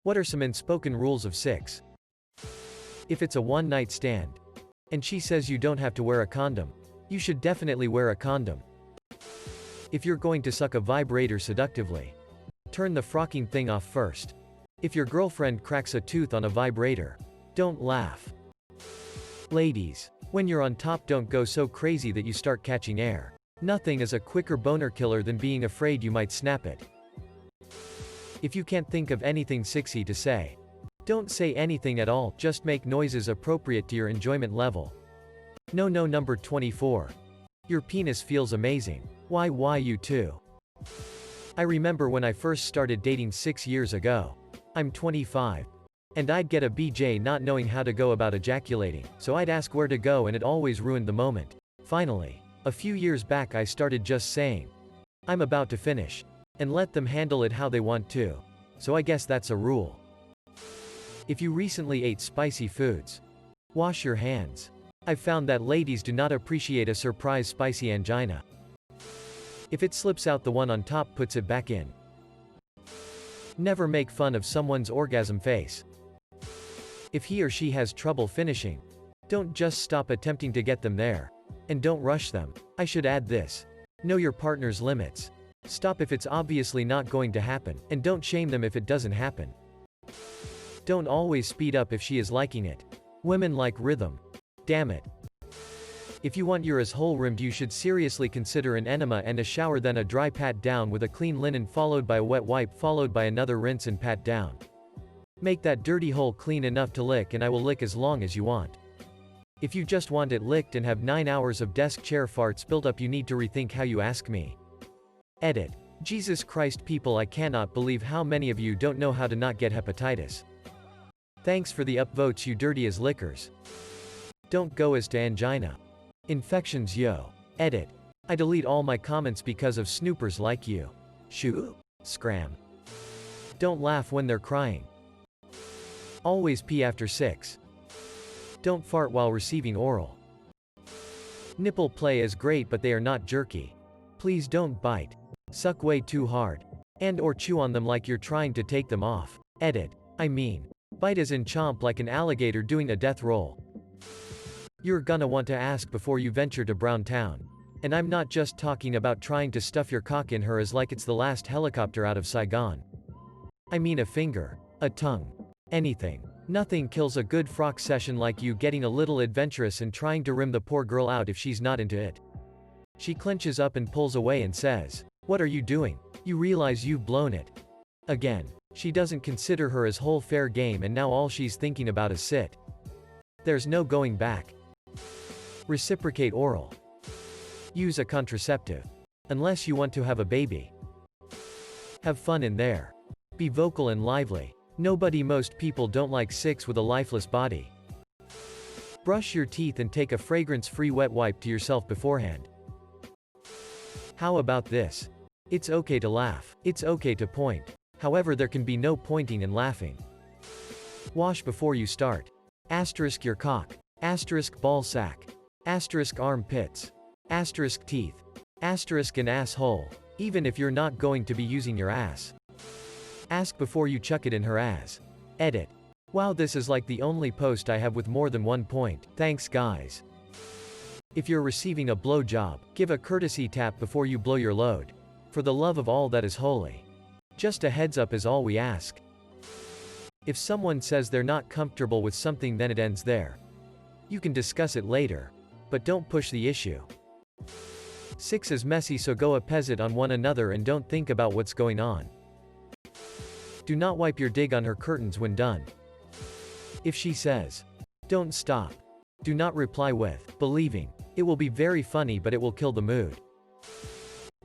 What are some unspoken rules of 6? If it's a one-night stand, and she says you don't have to wear a condom, you should definitely wear a condom. If you're going to suck a vibrator seductively, turn the frocking thing off first. If your girlfriend cracks a tooth on a vibrator, don't laugh. Ladies, when you're on top, don't go so crazy that you start catching air. Nothing is a quicker boner killer than being afraid you might snap it. If you can't think of anything sexy to say, don't say anything at all, just make noises appropriate to your enjoyment level. No, number 24. Your penis feels amazing. Why you too? I remember when I first started dating 6 years ago. I'm 25. And I'd get a BJ not knowing how to go about ejaculating, so I'd ask where to go and it always ruined the moment. Finally, a few years back I started just saying, I'm about to finish. And let them handle it how they want to. So I guess that's a rule. If you recently ate spicy foods, wash your hands. I've found that ladies do not appreciate a surprise spicy angina. If it slips out, the one on top puts it back in. Never make fun of someone's orgasm face. If he or she has trouble finishing, don't just stop attempting to get them there. And don't rush them. I should add this. Know your partner's limits. Stop if it's obviously not going to happen, and don't shame them if it doesn't happen. Don't always speed up if she is liking it. Women like rhythm. Damn it. If you want yours whole rimmed, you should seriously consider an enema and a shower, then a dry pat down with a clean linen followed by a wet wipe followed by another rinse and pat down. Make that dirty hole clean enough to lick, and I will lick as long as you want. If you just want it licked and have 9 hours of desk chair farts built up, you need to rethink how you ask me. Edit. Jesus Christ, people, I cannot believe how many of you don't know how to not get hepatitis. Thanks for the upvotes, you dirty as liquors. Don't go as to angina. Infections, yo. Edit. I delete all my comments because of snoopers like you. Shoo. Scram. Don't laugh when they're crying. Always pee after 6. Don't fart while receiving oral. Nipple play is great, but they are not jerky. Please don't bite. Suck way too hard. And or chew on them like you're trying to take them off. Edit. I mean, bite as in chomp like an alligator doing a death roll. You're gonna want to ask before you venture to Brown Town. And I'm not just talking about trying to stuff your cock in her as like it's the last helicopter out of Saigon. I mean a finger, a tongue, anything. Nothing kills a good frock session like you getting a little adventurous and trying to rim the poor girl out if she's not into it. She clenches up and pulls away and says, "What are you doing?" You realize you've blown it. Again. She doesn't consider her as whole fair game, and now all she's thinking about is sit. There's no going back. Reciprocate oral. Use a contraceptive. Unless you want to have a baby. Have fun in there. Be vocal and lively. Most people don't like 6 with a lifeless body. Brush your teeth and take a fragrance-free wet wipe to yourself beforehand. How about this? It's okay to laugh. It's okay to point. However, there can be no pointing and laughing. Wash before you start. Asterisk your cock. Asterisk ball sack. Asterisk armpits. Asterisk teeth. Asterisk an asshole. Even if you're not going to be using your ass. Ask before you chuck it in her ass. Edit. Wow, this is like the only post I have with more than 1 point. Thanks guys. If you're receiving a blow job, give a courtesy tap before you blow your load. For the love of all that is holy. Just a heads up is all we ask. If someone says they're not comfortable with something, then it ends there. You can discuss it later. But don't push the issue. 6 is messy, so go apes it on one another and don't think about what's going on. Do not wipe your dig on her curtains when done. If she says, "Don't stop," do not reply with, "Believing." It will be very funny, but it will kill the mood.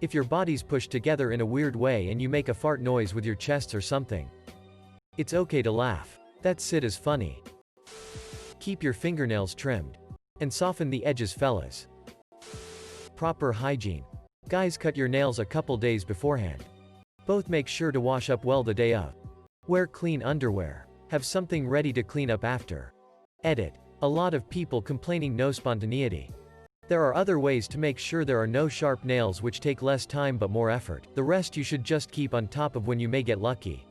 If your bodies push together in a weird way and you make a fart noise with your chests or something, it's okay to laugh. That sit is funny. Keep your fingernails trimmed. And soften the edges, fellas. Proper hygiene. Guys, cut your nails a couple days beforehand. Both make sure to wash up well the day of. Wear clean underwear. Have something ready to clean up after. Edit. A lot of people complaining no spontaneity. There are other ways to make sure there are no sharp nails, which take less time but more effort. The rest you should just keep on top of when you may get lucky.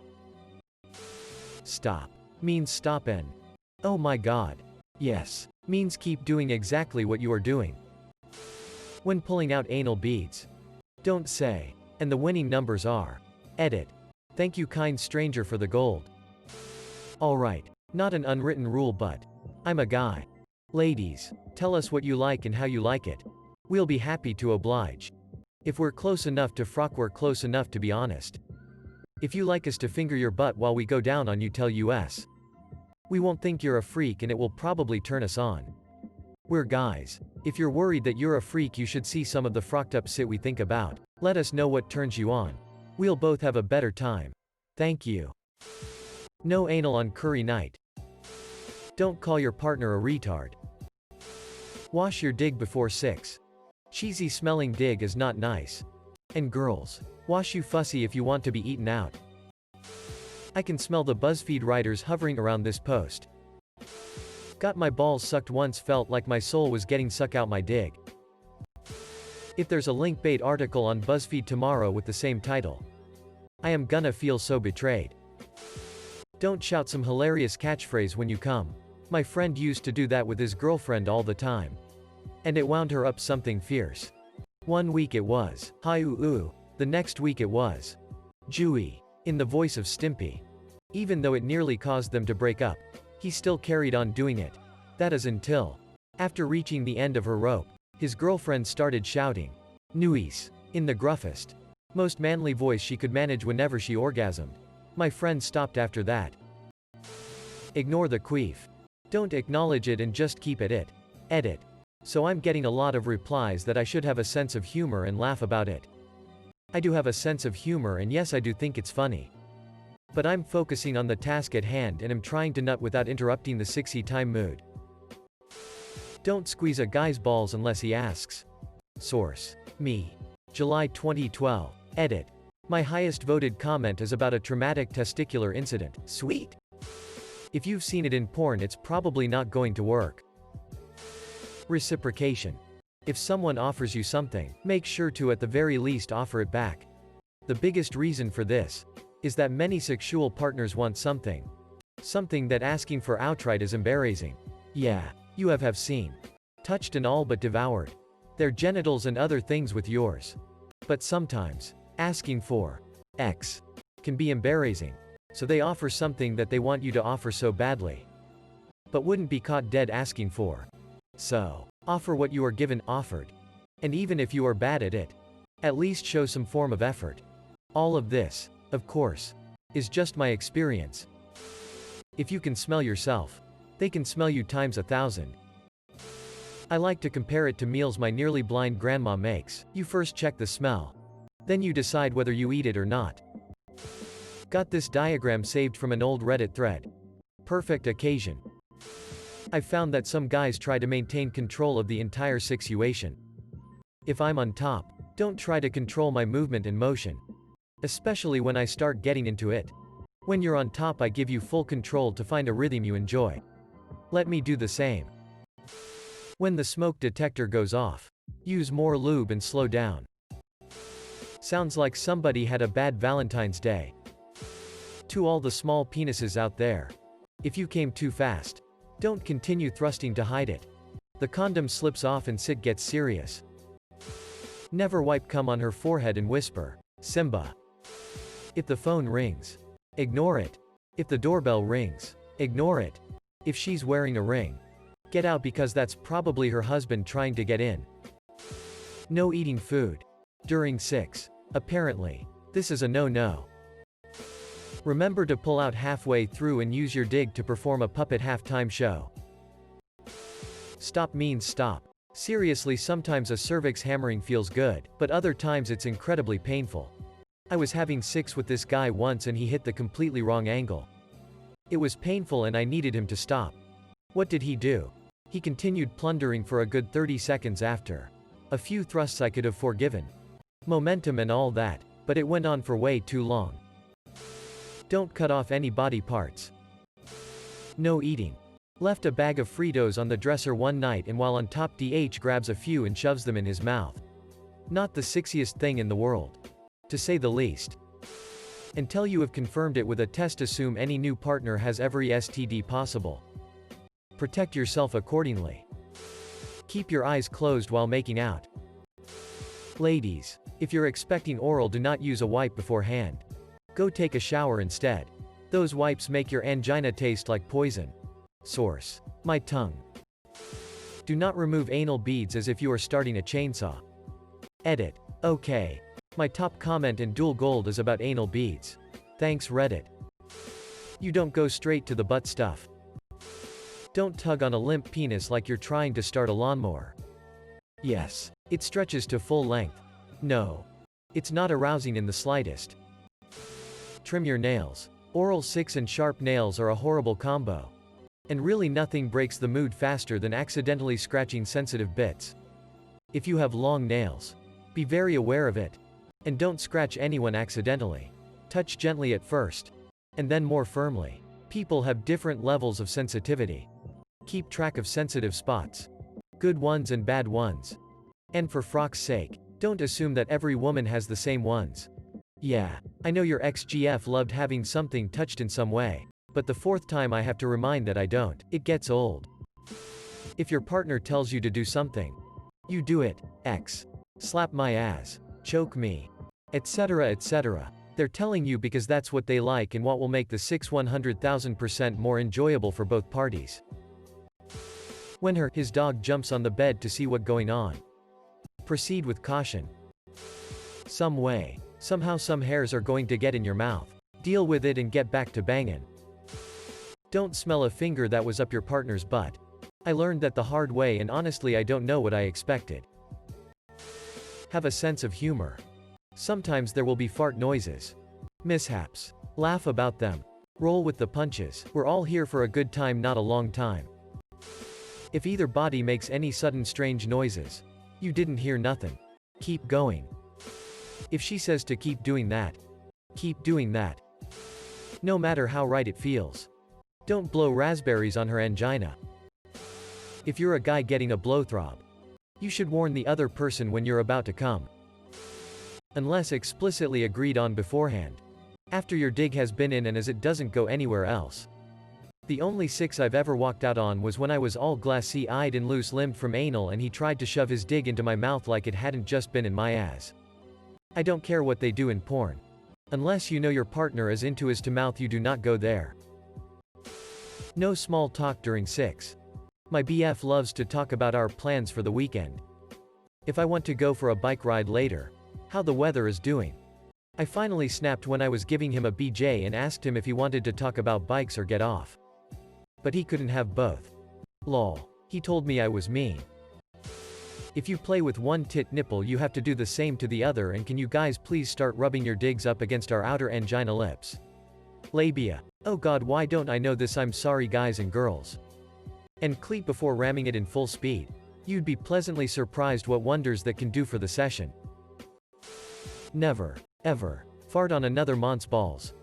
Stop means stop and oh my god. Yes means keep doing exactly what you are doing. When pulling out anal beads, don't say, and the winning numbers are. Edit. Thank you kind stranger for the gold. Alright, not an unwritten rule but I'm a guy. Ladies, tell us what you like and how you like it. We'll be happy to oblige. If we're close enough to frock, we're close enough to be honest. If you like us to finger your butt while we go down on you, tell us. We won't think you're a freak and it will probably turn us on. We're guys. If you're worried that you're a freak, you should see some of the frocked up shit we think about. Let us know what turns you on. We'll both have a better time. Thank you. No anal on curry night. Don't call your partner a retard. Wash your dig before 6. Cheesy smelling dig is not nice. And girls, wash you fussy if you want to be eaten out. I can smell the BuzzFeed writers hovering around this post. Got my balls sucked once, felt like my soul was getting sucked out my dig. If there's a link bait article on BuzzFeed tomorrow with the same title, I am gonna feel so betrayed. Don't shout some hilarious catchphrase when you come. My friend used to do that with his girlfriend all the time. And it wound her up something fierce. One week it was, hi ooh ooh. The next week it was, Jewy, in the voice of Stimpy. Even though it nearly caused them to break up, he still carried on doing it. That is until, after reaching the end of her rope, his girlfriend started shouting, Nuis, in the gruffest, most manly voice she could manage whenever she orgasmed. My friend stopped after that. Ignore the queef. Don't acknowledge it and just keep it. Edit. So I'm getting a lot of replies that I should have a sense of humor and laugh about it. I do have a sense of humor and yes I do think it's funny. But I'm focusing on the task at hand and am trying to nut without interrupting the 60 time mood. Don't squeeze a guy's balls unless he asks. Source. Me. July 2012. Edit. My highest voted comment is about a traumatic testicular incident. Sweet. If you've seen it in porn, it's probably not going to work. Reciprocation. If someone offers you something, make sure to at the very least offer it back. The biggest reason for this is that many sexual partners want something that asking for outright is embarrassing. Yeah, you have seen, touched and all but devoured their genitals and other things with yours. But sometimes, asking for X can be embarrassing. So they offer something that they want you to offer so badly, but wouldn't be caught dead asking for. So, offer what you are given offered. And even if you are bad at it, at least show some form of effort. All of this, of course, is just my experience. If you can smell yourself, they can smell you times 1,000. I like to compare it to meals my nearly blind grandma makes. You first check the smell. Then you decide whether you eat it or not. Got this diagram saved from an old Reddit thread. Perfect occasion. I've found that some guys try to maintain control of the entire situation. If I'm on top, don't try to control my movement and motion. Especially when I start getting into it. When you're on top, I give you full control to find a rhythm you enjoy. Let me do the same. When the smoke detector goes off, use more lube and slow down. Sounds like somebody had a bad Valentine's Day. To all the small penises out there. If you came too fast, don't continue thrusting to hide it. The condom slips off and sit gets serious. Never wipe cum on her forehead and whisper, Simba. If the phone rings, ignore it. If the doorbell rings, ignore it. If she's wearing a ring, get out because that's probably her husband trying to get in. No eating food during sex. Apparently, this is a no-no. Remember to pull out halfway through and use your dig to perform a puppet halftime show. Stop means stop. Seriously, sometimes a cervix hammering feels good, but other times it's incredibly painful. I was having sex with this guy once and he hit the completely wrong angle. It was painful and I needed him to stop. What did he do? He continued plundering for a good 30 seconds after. A few thrusts I could have forgiven. Momentum and all that, but it went on for way too long. Don't cut off any body parts. No eating. Left a bag of Fritos on the dresser one night and while on top DH grabs a few and shoves them in his mouth. Not the sexiest thing in the world, to say the least. Until you have confirmed it with a test, assume any new partner has every STD possible. Protect yourself accordingly. Keep your eyes closed while making out. Ladies, if you're expecting oral, do not use a wipe beforehand. Go take a shower instead. Those wipes make your angina taste like poison. Source: my tongue. Do not remove anal beads as if you are starting a chainsaw. Edit. Okay. My top comment in dual gold is about anal beads. Thanks Reddit. You don't go straight to the butt stuff. Don't tug on a limp penis like you're trying to start a lawnmower. Yes. It stretches to full length. No. It's not arousing in the slightest. Trim your nails. Oral 6 and sharp nails are a horrible combo. And really nothing breaks the mood faster than accidentally scratching sensitive bits. If you have long nails, be very aware of it. And don't scratch anyone accidentally. Touch gently at first. And then more firmly. People have different levels of sensitivity. Keep track of sensitive spots. Good ones and bad ones. And for frock's sake, don't assume that every woman has the same ones. Yeah, I know your ex-GF loved having something touched in some way. But the fourth time I have to remind that I don't. It gets old. If your partner tells you to do something, you do it. X. Slap my ass. Choke me. Etc. etc. They're telling you because that's what they like and what will make the 100,000% more enjoyable for both parties. When his dog jumps on the bed to see what's going on, proceed with caution. Some way, somehow some hairs are going to get in your mouth. Deal with it and get back to banging. Don't smell a finger that was up your partner's butt. I learned that the hard way and honestly I don't know what I expected. Have a sense of humor. Sometimes there will be fart noises. Mishaps. Laugh about them. Roll with the punches. We're all here for a good time, not a long time. If either body makes any sudden strange noises, you didn't hear nothing. Keep going. If she says to keep doing that, keep doing that. No matter how right it feels. Don't blow raspberries on her angina. If you're a guy getting a blowthrob, you should warn the other person when you're about to come. Unless explicitly agreed on beforehand. After your dig has been in and as it doesn't go anywhere else. The only 6 I've ever walked out on was when I was all glassy-eyed and loose-limbed from anal and he tried to shove his dig into my mouth like it hadn't just been in my ass. I don't care what they do in porn. Unless you know your partner is into his to mouth, you do not go there. No small talk during 6. My BF loves to talk about our plans for the weekend. If I want to go for a bike ride later, how the weather is doing. I finally snapped when I was giving him a BJ and asked him if he wanted to talk about bikes or get off. But he couldn't have both. Lol. He told me I was mean. If you play with one tit nipple, you have to do the same to the other, and can you guys please start rubbing your digs up against our outer angina lips? Labia. Oh god, why don't I know this? I'm sorry guys and girls. And cleat before ramming it in full speed. You'd be pleasantly surprised what wonders that can do for the session. Never, ever, fart on another mont's balls.